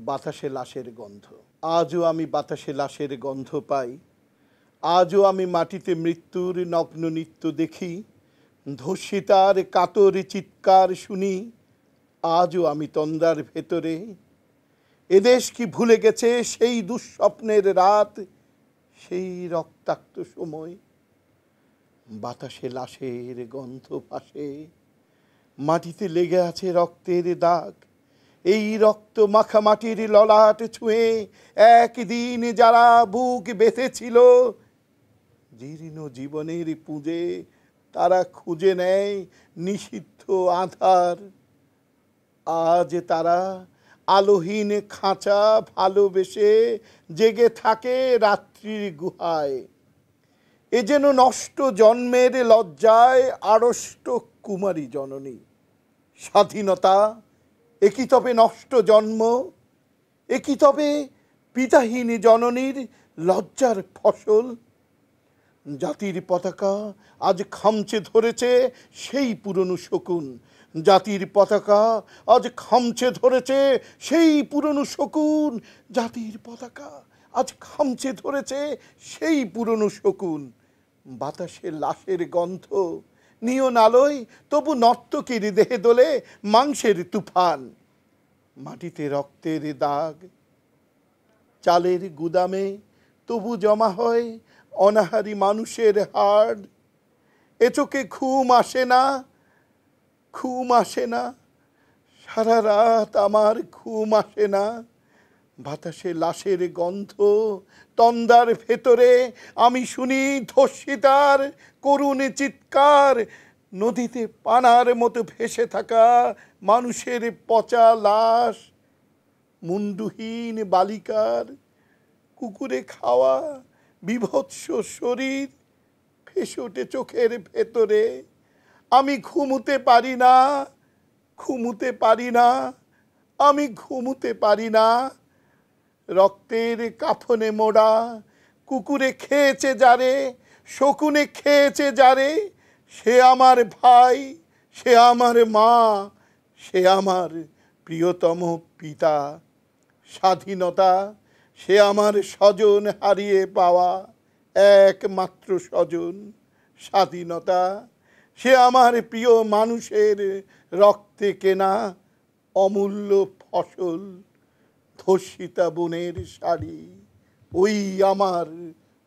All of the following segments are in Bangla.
বাতাসে লাশের গন্ধ। আজও আমি বাতাসে লাশের গন্ধ পাই। আজও আমি মাটিতে মৃত্যুর নগ্ন নৃত্য দেখি, ধর্ষিতার কাতর চিৎকার শুনি। আজও আমি তন্দ্রার ভেতরে। এদেশ কি ভুলে গেছে সেই দুঃস্বপ্নের রাত, সেই রক্তাক্ত সময়? বাতাসে লাশের গন্ধ ভাসে, মাটিতে লেগে আছে রক্তের দাগ। এই রক্ত মাখা মাটির ললাট ছুঁয়ে একদিন যারা বুক বেঁধেছিল, জীর্ণ জীবনের পুঁজে তারা খুঁজে নেয় নিষিদ্ধ আধার। আজ তারা আলোহীন খাঁচা ভালোবেসে জেগে থাকে রাত্রির গুহায়। এ যেন নষ্ট জন্মের লজ্জায় আড়ষ্ট কুমারী জননী। স্বাধীনতা একই তবে নষ্ট জন্ম, একই তবে পিতাহীন জননীর লজ্জার ফসল। জাতির পতাকা আজ খামচে ধরেছে সেই পুরনো শকুন। জাতির পতাকা আজ খামচে ধরেছে সেই পুরনো শকুন। জাতির পতাকা আজ খামচে ধরেছে সেই পুরনো শকুন। বাতাসে লাশের গন্ধ, নিয়ন আলোয় তবু নর্তকীর দেহে দোলে মাংসের তুফান। মাটিতে রক্তের দাগ, চালের গুদামে তবু জমা হয় অনাহারী মানুষের হাড়। এ চোখে ঘুম আসে না, ঘুম আসে না, সারা রাত আমার ঘুম আসে না। বাতাসে লাশের গন্ধ, তন্দার ভেতরে আমি শুনি ধর্ষিতার করুণ চিৎকার। নদীতে পানার মতো ভেসে থাকা মানুষের পচা লাশ, মুন্ডুহীন বালিকার কুকুরে খাওয়া বিভৎস শরীর ভেসে ওঠে চোখের ভেতরে। আমি ঘুমুতে পারি না, ঘুমুতে পারি না, আমি ঘুমুতে পারি না। রক্তের কাফনে মোড়া কুকুরে খেয়েছে যারে, শকুনে খেয়েছে যারে, সে আমার ভাই, সে আমার মা, সে আমার প্রিয়তম পিতা। স্বাধীনতা সে আমার স্বজন হারিয়ে পাওয়া একমাত্র স্বজন। স্বাধীনতা সে আমার প্রিয় মানুষের রক্তে কেনা অমূল্য ফসল। ধর্ষিতা বোনের শাড়ি, ওই আমার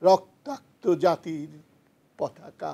রক্তাক্ত জাতির পতাকা।